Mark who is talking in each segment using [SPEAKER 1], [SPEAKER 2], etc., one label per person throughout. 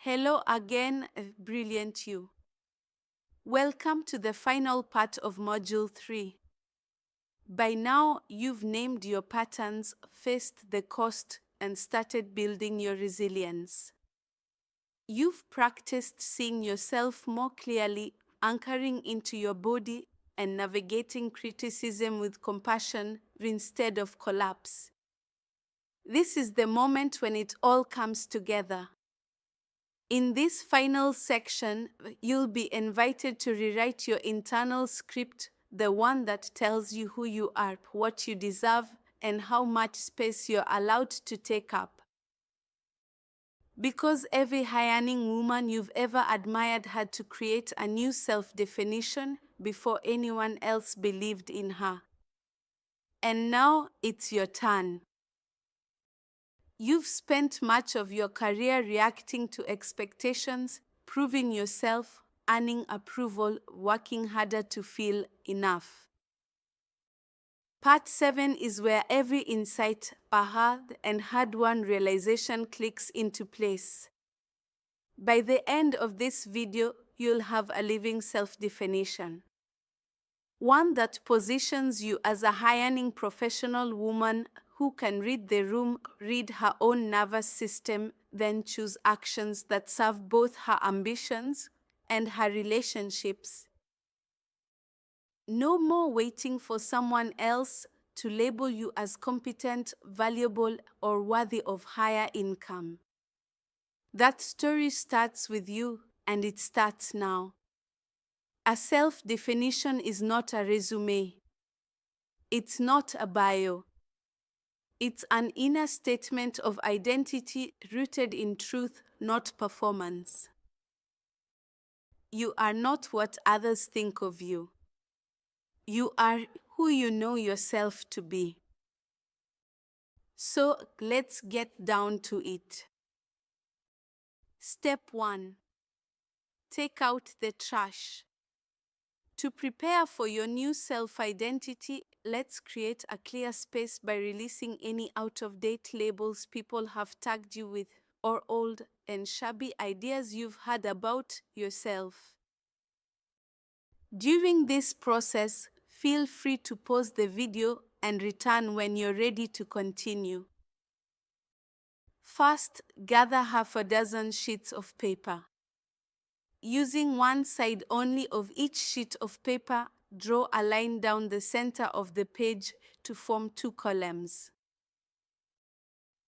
[SPEAKER 1] Hello again, brilliant you. Welcome to the final part of Module 3. By now, you've named your patterns, faced the cost, and started building your resilience. You've practiced seeing yourself more clearly, anchoring into your body, and navigating criticism with compassion instead of collapse. This is the moment when it all comes together. In this final section, you'll be invited to rewrite your internal script, the one that tells you who you are, what you deserve, and how much space you're allowed to take up. Because every high-earning woman you've ever admired had to create a new self-definition before anyone else believed in her. And now it's your turn. You've spent much of your career reacting to expectations, proving yourself, earning approval, working harder to feel enough. Part 7 is where every insight, aha, and hard-won realization clicks into place. By the end of this video, you'll have a living self-definition. One that positions you as a high-earning professional woman who can read the room, read her own nervous system, then choose actions that serve both her ambitions and her relationships. No more waiting for someone else to label you as competent, valuable, or worthy of higher income. That story starts with you, and it starts now. A self-definition is not a resume. It's not a bio. It's an inner statement of identity rooted in truth, not performance. You are not what others think of you. You are who you know yourself to be. So let's get down to it. Step 1. Take out the trash. To prepare for your new self-identity, let's create a clear space by releasing any out-of-date labels people have tagged you with or old and shabby ideas you've had about yourself. During this process, feel free to pause the video and return when you're ready to continue. First, gather half a dozen sheets of paper. Using one side only of each sheet of paper, draw a line down the center of the page to form 2 columns.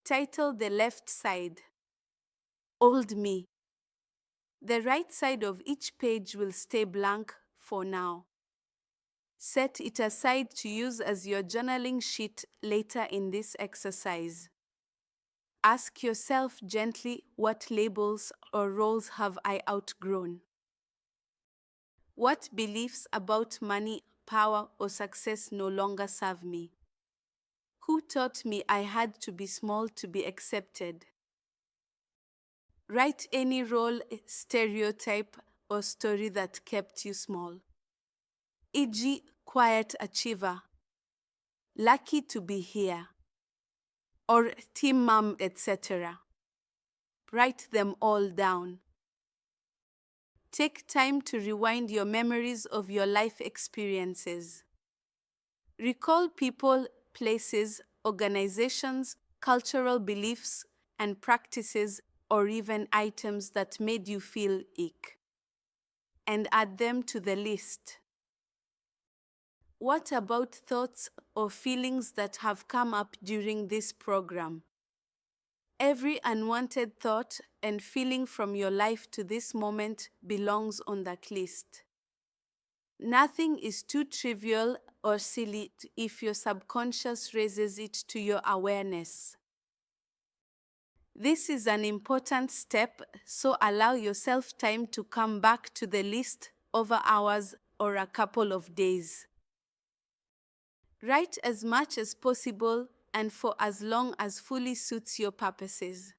[SPEAKER 1] Title the left side, Old Me. The right side of each page will stay blank for now. Set it aside to use as your journaling sheet later in this exercise. Ask yourself gently, what labels or roles have I outgrown? What beliefs about money, power, or success no longer serve me? Who taught me I had to be small to be accepted? Write any role, stereotype, or story that kept you small. E.g., quiet achiever, lucky to be here, or team mom, etc. Write them all down. Take time to rewind your memories of your life experiences. Recall people, places, organizations, cultural beliefs, and practices, or even items that made you feel ick, and add them to the list. What about thoughts or feelings that have come up during this program? Every unwanted thought and feeling from your life to this moment belongs on that list. Nothing is too trivial or silly if your subconscious raises it to your awareness. This is an important step, so allow yourself time to come back to the list over hours or a couple of days. Write as much as possible and for as long as fully suits your purposes.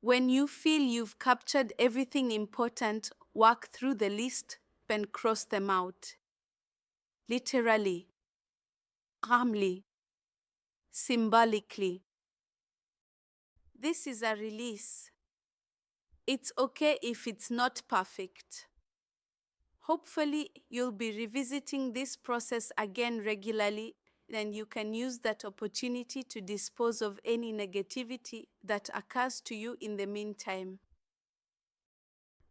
[SPEAKER 1] When you feel you've captured everything important, work through the list and cross them out. Literally, calmly, symbolically. This is a release. It's okay if it's not perfect. Hopefully, you'll be revisiting this process again regularly, and you can use that opportunity to dispose of any negativity that occurs to you in the meantime.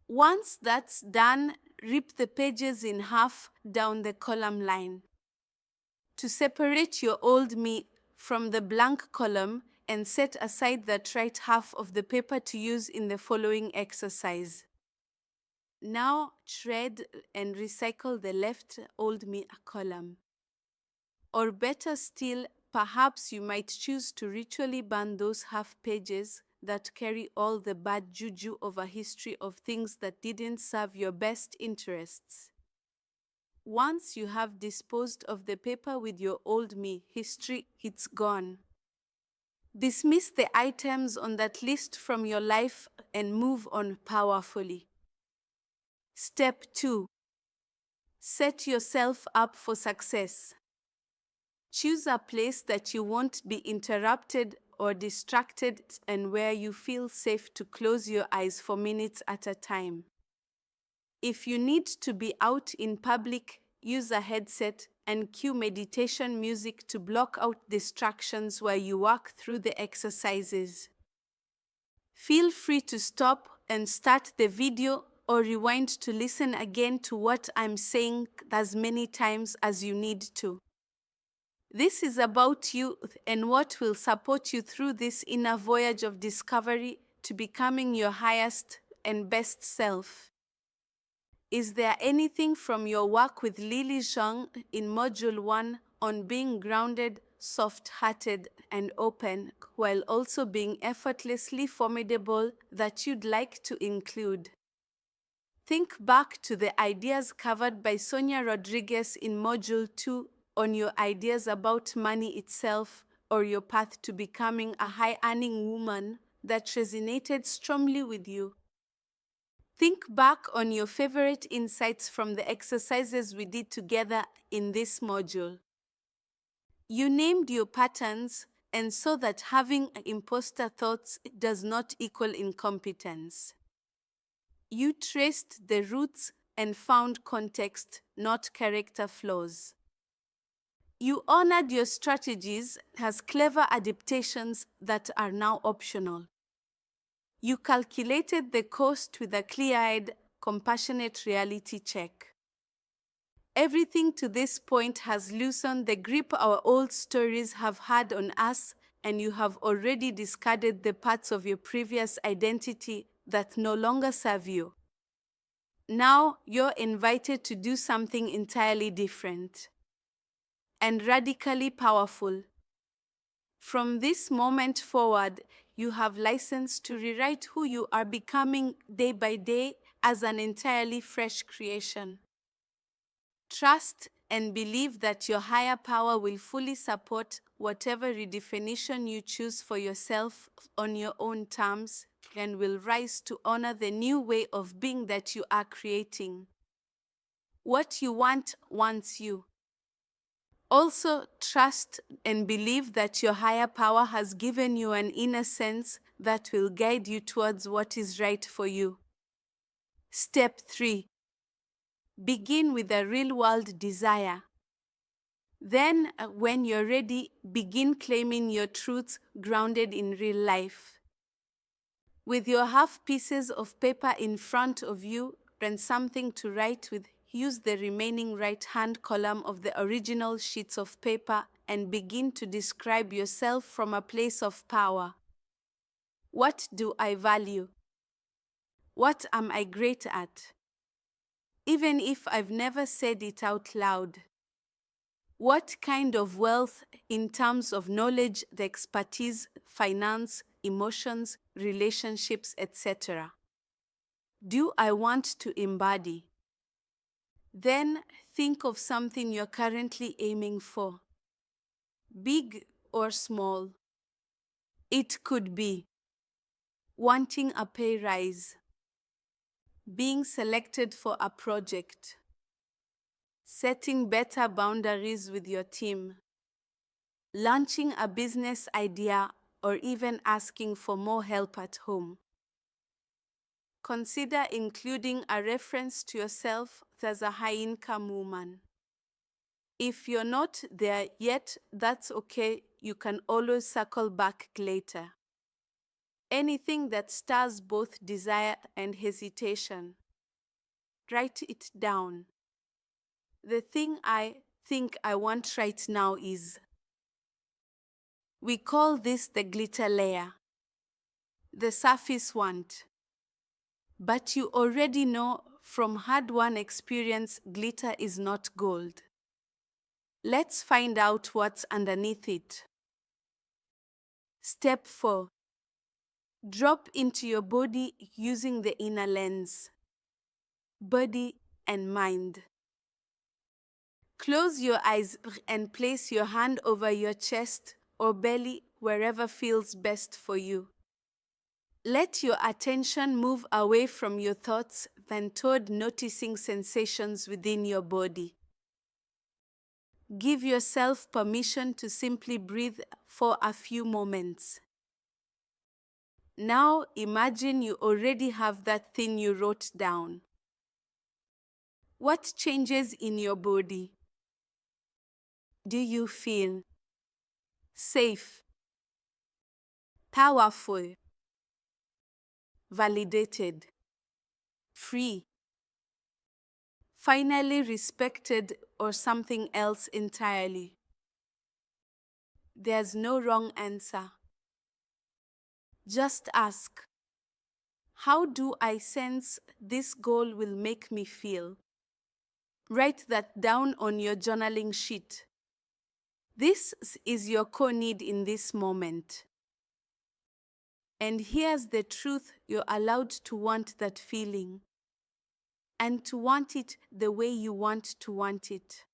[SPEAKER 1] Once that's done, rip the pages in half down the column line. To separate your old me from the blank column and set aside that right half of the paper to use in the following exercise. Now shred and recycle the left old me column. Or better still, perhaps you might choose to ritually burn those half pages that carry all the bad juju of a history of things that didn't serve your best interests. Once you have disposed of the paper with your old me history, it's gone. Dismiss the items on that list from your life and move on powerfully. Step 2. Set yourself up for success. Choose a place that you won't be interrupted or distracted and where you feel safe to close your eyes for minutes at a time. If you need to be out in public, use a headset and cue meditation music to block out distractions while you walk through the exercises. Feel free to stop and start the video or rewind to listen again to what I'm saying as many times as you need to. This is about you and what will support you through this inner voyage of discovery to becoming your highest and best self. Is there anything from your work with Lily Zhang in Module 1 on being grounded, soft-hearted, and open, while also being effortlessly formidable that you'd like to include? Think back to the ideas covered by Sonia Rodriguez in Module 2 on your ideas about money itself or your path to becoming a high-earning woman that resonated strongly with you. Think back on your favorite insights from the exercises we did together in this module. You named your patterns and saw that having imposter thoughts does not equal incompetence. You traced the roots and found context, not character flaws. You honored your strategies as clever adaptations that are now optional. You calculated the cost with a clear-eyed, compassionate reality check. Everything to this point has loosened the grip our old stories have had on us, and you have already discarded the parts of your previous identity that no longer serve you. Now you're invited to do something entirely different and radically powerful. From this moment forward, you have license to rewrite who you are becoming day by day as an entirely fresh creation. Trust and believe that your higher power will fully support whatever redefinition you choose for yourself on your own terms and will rise to honor the new way of being that you are creating. What you want wants you. Also, trust and believe that your higher power has given you an inner sense that will guide you towards what is right for you. Step 3. Begin with a real-world desire. Then, when you're ready, begin claiming your truths grounded in real life. With your half pieces of paper in front of you and something to write with, use the remaining right-hand column of the original sheets of paper and begin to describe yourself from a place of power. What do I value? What am I great at? Even if I've never said it out loud. What kind of wealth in terms of knowledge, the expertise, finance, emotions, relationships, etc. do I want to embody? Then think of something you're currently aiming for, big or small. It could be wanting a pay rise, being selected for a project, setting better boundaries with your team, launching a business idea, or even asking for more help at home. consider including a reference to yourself as a high-income woman. If you're not there yet, that's okay. You can always circle back later. Anything that stirs both desire and hesitation, write it down. The thing I think I want right now is. We call this the glitter layer, the surface want. But you already know from hard-won experience, glitter is not gold. Let's find out what's underneath it. Step 4. Drop into your body using the inner lens, body and mind. Close your eyes and place your hand over your chest or belly, wherever feels best for you. Let your attention move away from your thoughts than toward noticing sensations within your body. Give yourself permission to simply breathe for a few moments. Now imagine you already have that thing you wrote down. What changes in your body? Do you feel safe, powerful, validated, free, finally respected, or something else entirely? There's no wrong answer. Just ask, how do I sense this goal will make me feel? Write that down on your journaling sheet. This is your core need in this moment. And here's the truth: you're allowed to want that feeling, and to want it the way you want to want it.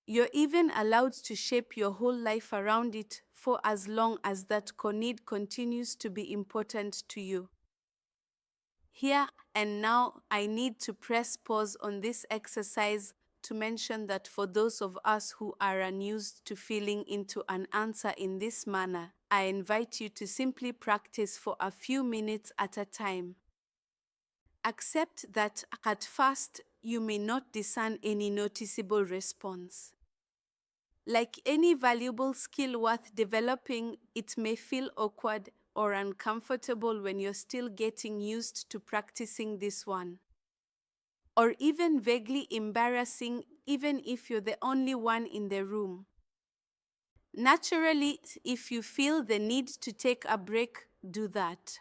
[SPEAKER 1] You're even allowed to shape your whole life around it for as long as that core need continues to be important to you. Here and now, I need to press pause on this exercise to mention that for those of us who are unused to feeling into an answer in this manner, I invite you to simply practice for a few minutes at a time. Accept that at first you may not discern any noticeable response. Like any valuable skill worth developing, it may feel awkward or uncomfortable when you're still getting used to practicing this one. Or even vaguely embarrassing, even if you're the only one in the room. Naturally, if you feel the need to take a break, do that.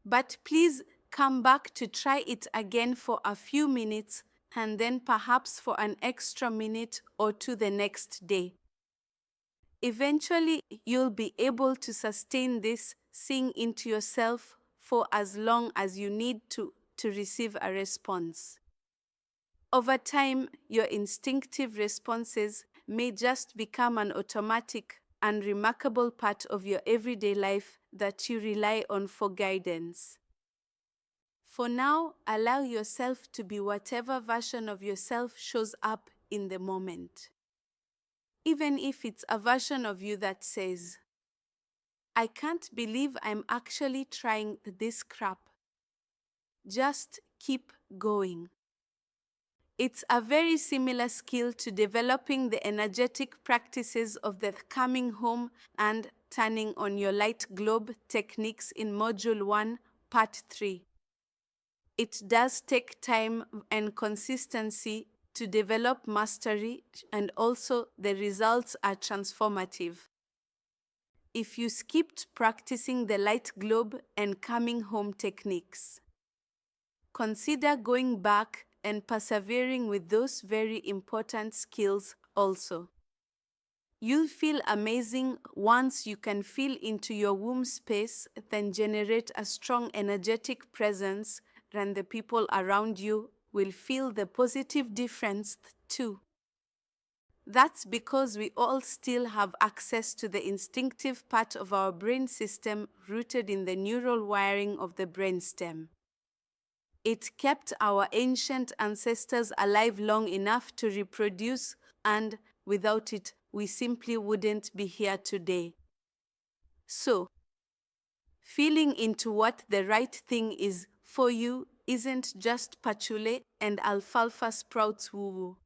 [SPEAKER 1] But please come back to try it again for a few minutes, and then perhaps for an extra minute or two the next day. Eventually, you'll be able to sustain this, seeing into yourself for as long as you need to receive a response. Over time, your instinctive responses may just become an automatic and remarkable part of your everyday life that you rely on for guidance. For now, allow yourself to be whatever version of yourself shows up in the moment. Even if it's a version of you that says, I can't believe I'm actually trying this crap. Just keep going. It's a very similar skill to developing the energetic practices of the coming home and turning on your light globe techniques in Module 1, Part 3. It does take time and consistency to develop mastery, and also the results are transformative. If you skipped practicing the light globe and coming home techniques, consider going back and persevering with those very important skills also. You'll feel amazing once you can feel into your womb space, then generate a strong energetic presence, and the people around you will feel the positive difference too. That's because we all still have access to the instinctive part of our brain system rooted in the neural wiring of the brainstem. It kept our ancient ancestors alive long enough to reproduce, and without it, we simply wouldn't be here today. So, feeling into what the right thing is for you isn't just patchouli and alfalfa sprouts woo-woo.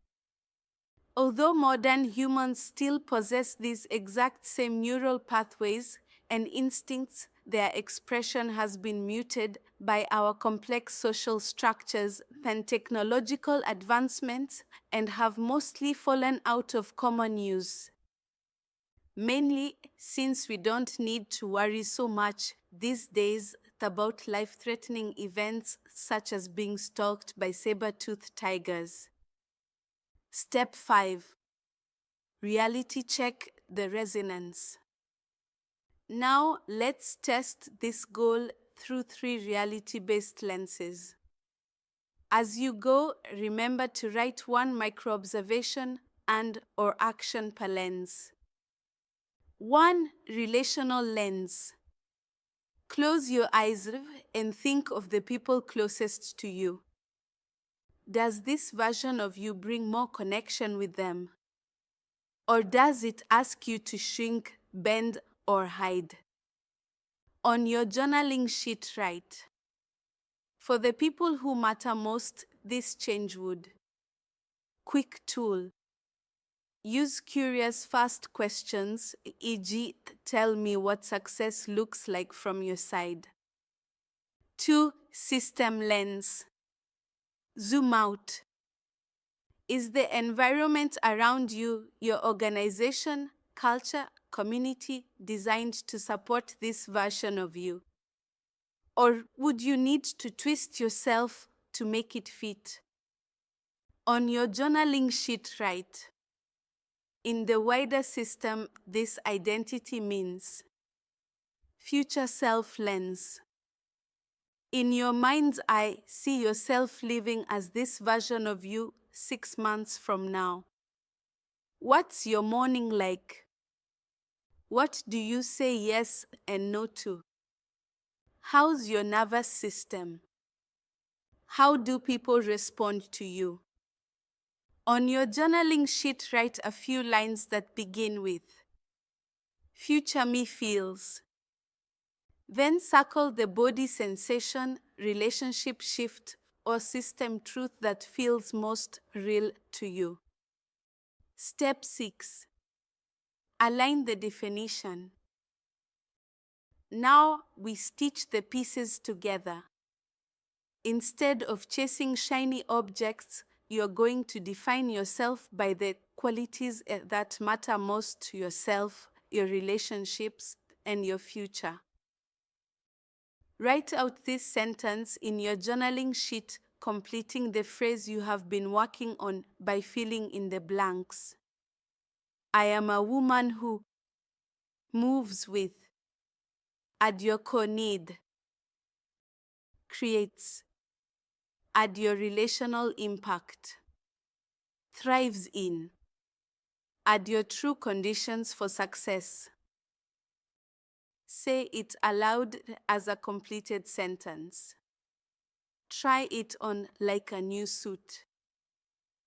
[SPEAKER 1] Although modern humans still possess these exact same neural pathways and instincts, their expression has been muted by our complex social structures and technological advancements and have mostly fallen out of common use. Mainly since we don't need to worry so much these days about life-threatening events such as being stalked by saber-toothed tigers. Step 5. Reality check the resonance. Now let's test this goal through 3 reality-based lenses. As you go, remember to write 1 micro-observation and/or action per lens. 1. Relational lens. Close your eyes and think of the people closest to you. Does this version of you bring more connection with them? Or does it ask you to shrink, bend, or hide? On your journaling sheet, write, for the people who matter most, this change would. Quick tool. Use curious fast questions, e.g., tell me what success looks like from your side. 2. System lens. Zoom out. Is the environment around you, your organization, culture, community designed to support this version of you? Or would you need to twist yourself to make it fit? On your journaling sheet, write, in the wider system, this identity means. Future self lens. In your mind's eye, see yourself living as this version of you 6 months from now. What's your morning like? What do you say yes and no to? How's your nervous system? How do people respond to you? On your journaling sheet, write a few lines that begin with, future me feels. Then circle the body sensation, relationship shift, or system truth that feels most real to you. Step 6. Align the definition. Now we stitch the pieces together. Instead of chasing shiny objects, you're going to define yourself by the qualities that matter most to yourself, your relationships, and your future. Write out this sentence in your journaling sheet, completing the phrase you have been working on by filling in the blanks. I am a woman who moves with, add your core need, creates, add your relational impact, thrives in, add your true conditions for success. Say it aloud as a completed sentence. Try it on like a new suit.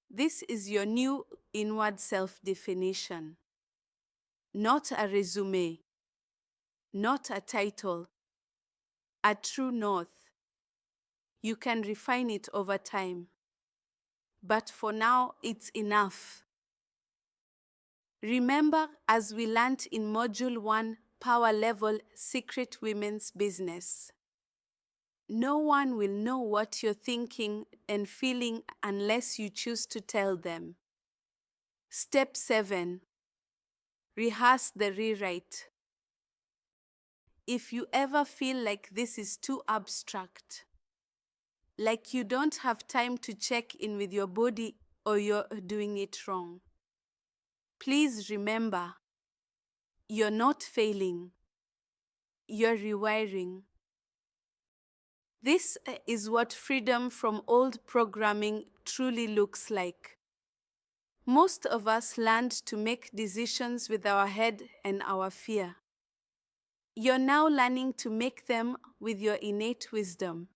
[SPEAKER 1] This is your new inward self-definition. Not a resume, not a title, a true north. You can refine it over time. But for now, it's enough. Remember, as we learned in Module 1, Power Level Secret Women's Business. No one will know what you're thinking and feeling unless you choose to tell them. Step 7. Rehearse the rewrite. If you ever feel like this is too abstract, like you don't have time to check in with your body or you're doing it wrong, please remember, you're not failing. You're rewiring. This is what freedom from old programming truly looks like. Most of us learned to make decisions with our head and our fear. You're now learning to make them with your innate wisdom.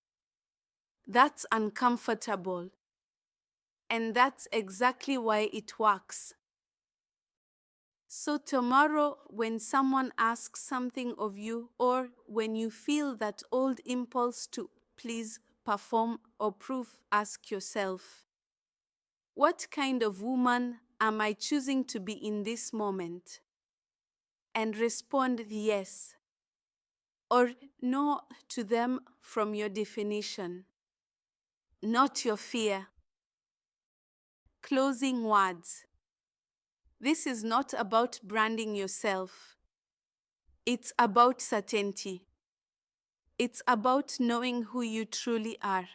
[SPEAKER 1] That's uncomfortable. And that's exactly why it works. So tomorrow, when someone asks something of you, or when you feel that old impulse to please perform, or prove, ask yourself, what kind of woman am I choosing to be in this moment? And respond yes or no to them from your definition, not your fear. Closing words. This is not about branding yourself. It's about certainty. It's about knowing who you truly are.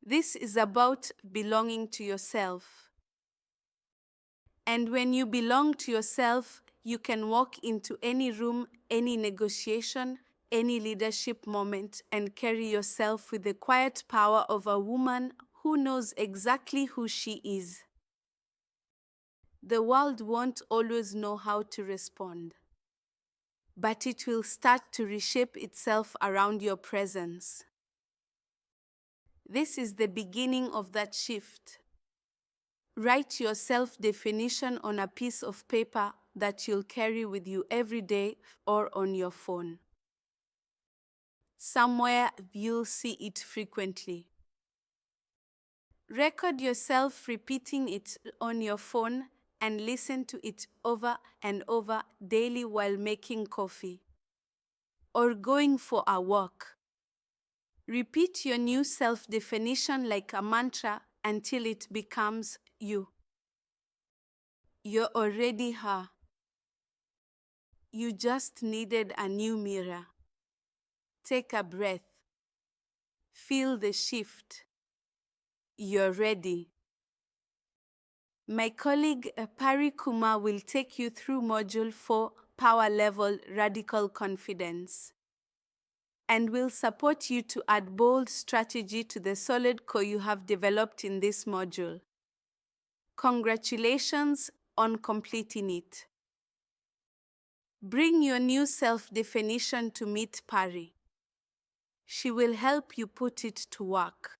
[SPEAKER 1] This is about belonging to yourself. And when you belong to yourself, you can walk into any room, any negotiation, any leadership moment, and carry yourself with the quiet power of a woman who knows exactly who she is. The world won't always know how to respond, but it will start to reshape itself around your presence. This is the beginning of that shift. Write your self-definition on a piece of paper that you'll carry with you every day or on your phone. Somewhere you'll see it frequently. Record yourself repeating it on your phone and listen to it over and over daily while making coffee or going for a walk. Repeat your new self-definition like a mantra until it becomes you. You're already her. You just needed a new mirror. Take a breath. Feel the shift. You're ready. My colleague Pari Kumar will take you through Module 4, Power Level Radical Confidence, and will support you to add bold strategy to the solid core you have developed in this module. Congratulations on completing it. Bring your new self-definition to meet Pari. She will help you put it to work.